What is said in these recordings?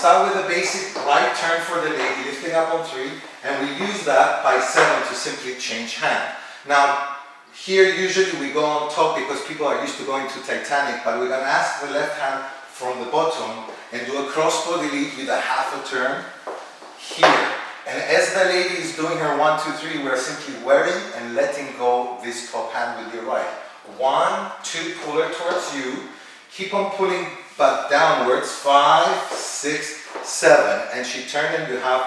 Start with a basic right turn for the lady, lifting up on 3, and we use that by 7 to simply change hand. Now, here usually we go on top because people are used to going to Titanic, but we're going to ask the left hand from the bottom and do a crossbody lead with a half a turn here. And as the lady is doing her 1, 2, 3, we're simply wearing and letting go this top hand with your right. 1, 2, pull her towards you. Keep on pulling but downwards. 5, 6, 7. And she turned and you have,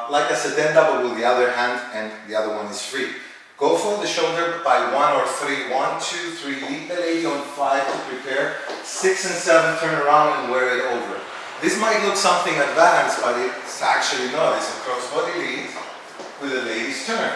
like I said, then double with the other hand and the other one is free. Go for the shoulder by 1 or 3. 1, 2, 3. Lead the lady on 5 to prepare. 6 and 7, turn around and wear it over. This might look something advanced, but it's actually not. It's a crossbody lead with a lady's turn.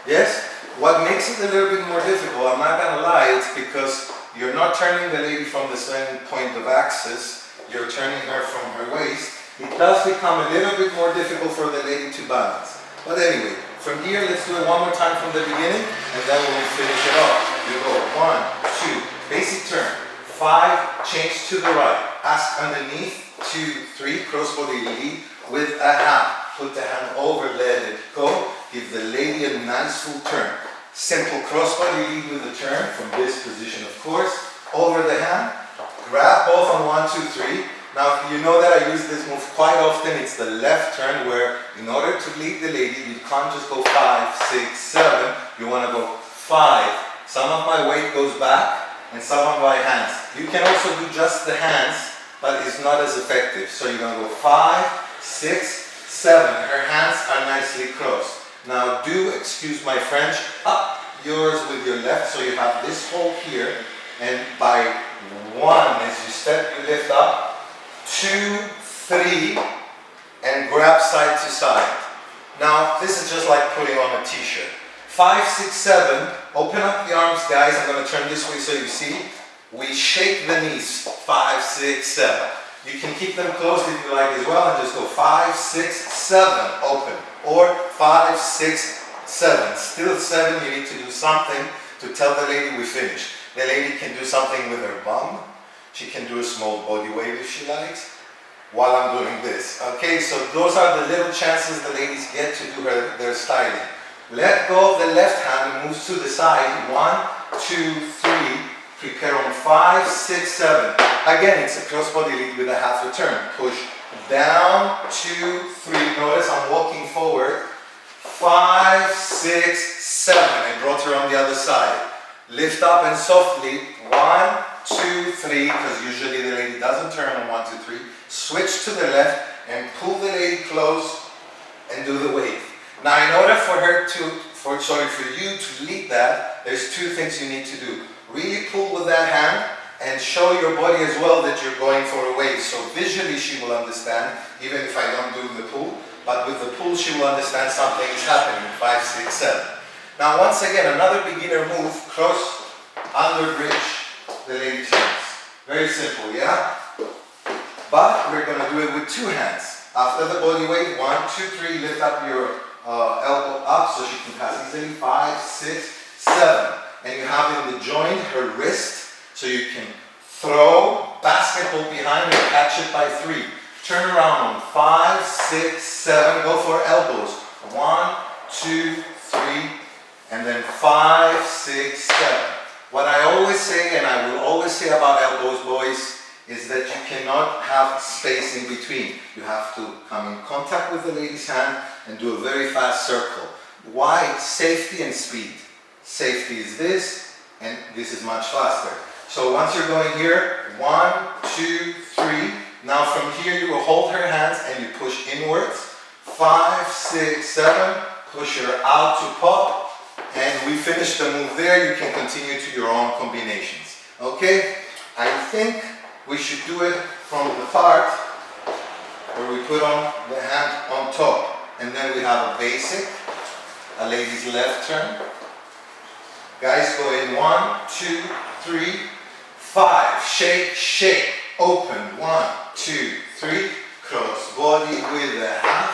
Yes? What makes it a little bit more difficult, I'm not going to lie, it's because you're not turning the lady from the same point of axis. You're turning her from her waist. It does become a little bit more difficult for the lady to balance. But anyway, from here, let's do it one more time from the beginning, and then we'll finish it off. You go 1, 2, basic turn. 5, change to the right. Ask underneath, 2, 3, crossbody lead with a half. Put the hand over, let it go. Give the lady a nice full turn. Simple crossbody lead with a turn from this position, of course. Over the hand, grab both on 1, 2, 3. Now, you know that I use this move quite often. It's the left turn where, in order to lead the lady, you can't just go 5, 6, 7. You want to go 5. Some of my weight goes back and some of my hands. You can also do just the hands, but it's not as effective. So you're going to go 5, 6, 7. Her hands are nicely crossed. Now do, excuse my French, up yours with your left. So you have this hole here. And by 1, as you step, you lift up. 2, 3, and grab side to side. Now, this is just like putting on a t-shirt. 5, 6, 7, open up the arms, guys. I'm going to turn this way so you see. We shake the knees, 5, 6, 7. You can keep them closed if you like as well, and just go 5, 6, 7, open. Or 5, 6, 7. Still 7, you need to do something to tell the lady we finished. The lady can do something with her bum. She can do a small body wave if she likes, while I'm doing this. Okay, so those are the little chances the ladies get to do their styling. Let go of the left hand, moves to the side. 1, 2, 3, prepare on 5, 6, 7. Again, it's a crossbody lead with a half a turn. Push down, 2, 3. Notice I'm walking forward. 5, 6, 7. I brought her on the other side. Lift up and softly. 1, 2, 3, because usually the lady doesn't turn on 1, 2, 3. Switch to the left and pull the lady close and do the wave. Now, in order for you to lead that, there's 2 things you need to do. Really pull with that hand and show your body as well that you're going for a wave. So visually she will understand, even if I don't do the pull, but with the pull she will understand something is happening. 5, 6, 7. Now, once again, another beginner move, cross, under bridge, the lady turns. Very simple, yeah? But we're going to do it with 2 hands. After the body weight, 1, 2, 3, lift up your elbow up so she can pass easily. 5, 6, 7. And you have in the joint her wrist, so you can throw, basketball behind and catch it by 3. Turn around on 5, 6, 7. Go for elbows. 1, 2, 3, and then 5, 6, 7. What I always say, and I will always say about elbows, boys, is that you cannot have space in between. You have to come in contact with the lady's hand and do a very fast circle. Why? Safety and speed. Safety is this, and this is much faster. So once you're going here, 1, 2, 3. Now from here you will hold her hands and you push inwards. 5, 6, 7. Push her out to pop. And we finish the move there. You can continue to your own combinations. Okay? I think we should do it from the part where we put on the hand on top. And then we have a basic, a lady's left turn. Guys, go in 1, 2, 3, 5. Shake, shake. Open. 1, 2, 3. Cross body with a half.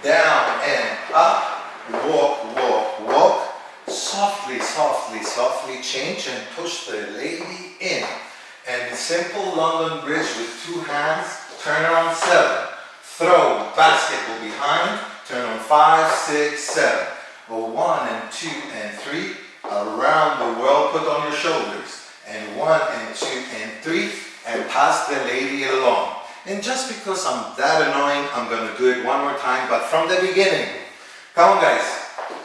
Down and up. Walk, walk, walk. Softly, softly, softly change and push the lady in. And simple London bridge with 2 hands, turn on 7, throw, basketball behind, turn on 5, 6, 7. 1 and 2 and 3, around the world, put on your shoulders. And 1 and 2 and 3, and pass the lady along. And just because I'm that annoying, I'm going to do it one more time, but from the beginning. Come on guys,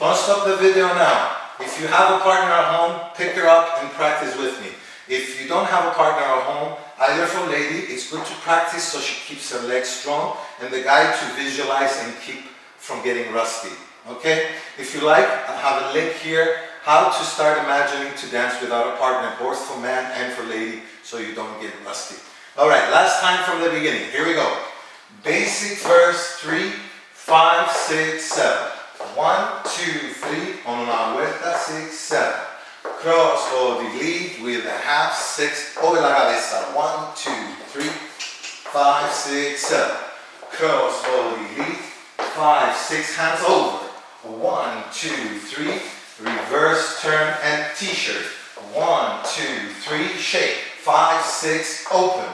don't stop the video now. If you have a partner at home, pick her up and practice with me. If you don't have a partner at home, either for lady, it's good to practice so she keeps her legs strong, and the guy to visualize and keep from getting rusty. Okay? If you like, I have a link here, how to start imagining to dance without a partner, both for man and for lady, so you don't get rusty. Alright, last time from the beginning. Here we go. Basic verse 3, 5, 6, 7. 1, 2, 3, on una vuelta, 6, 7. Cross body lead with a half, 6, over la cabeza. 1, 2, 3, 5, 6, 7. Cross body lead, 5, 6, hands over. 1, 2, 3, reverse turn and t-shirt. 1, 2, 3, shake. 5, 6, open.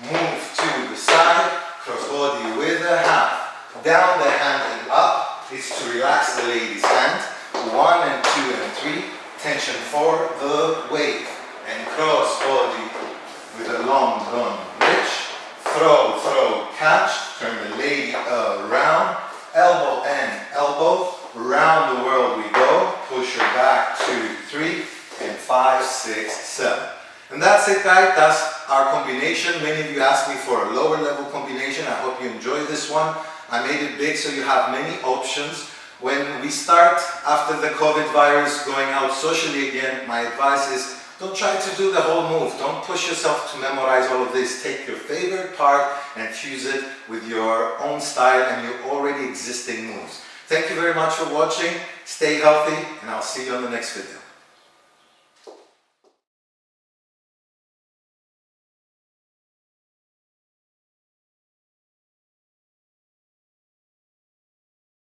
Move to the side, cross body with a half. Down the hand and up is to relax the lady's hand. 1 and 2 and 3, tension for the wave. And cross body with a long gun reach. Throw, throw, catch, turn the lady around. Elbow and elbow, round the world we go. Push her back, 2, 3, and 5, 6, 7. And that's it guys, that's our combination. Many of you asked me for a lower level combination. I hope you enjoy this one. I made it big so you have many options. When we start after the COVID virus going out socially again, my advice is don't try to do the whole move. Don't push yourself to memorize all of this. Take your favorite part and fuse it with your own style and your already existing moves. Thank you very much for watching. Stay healthy and I'll see you on the next video.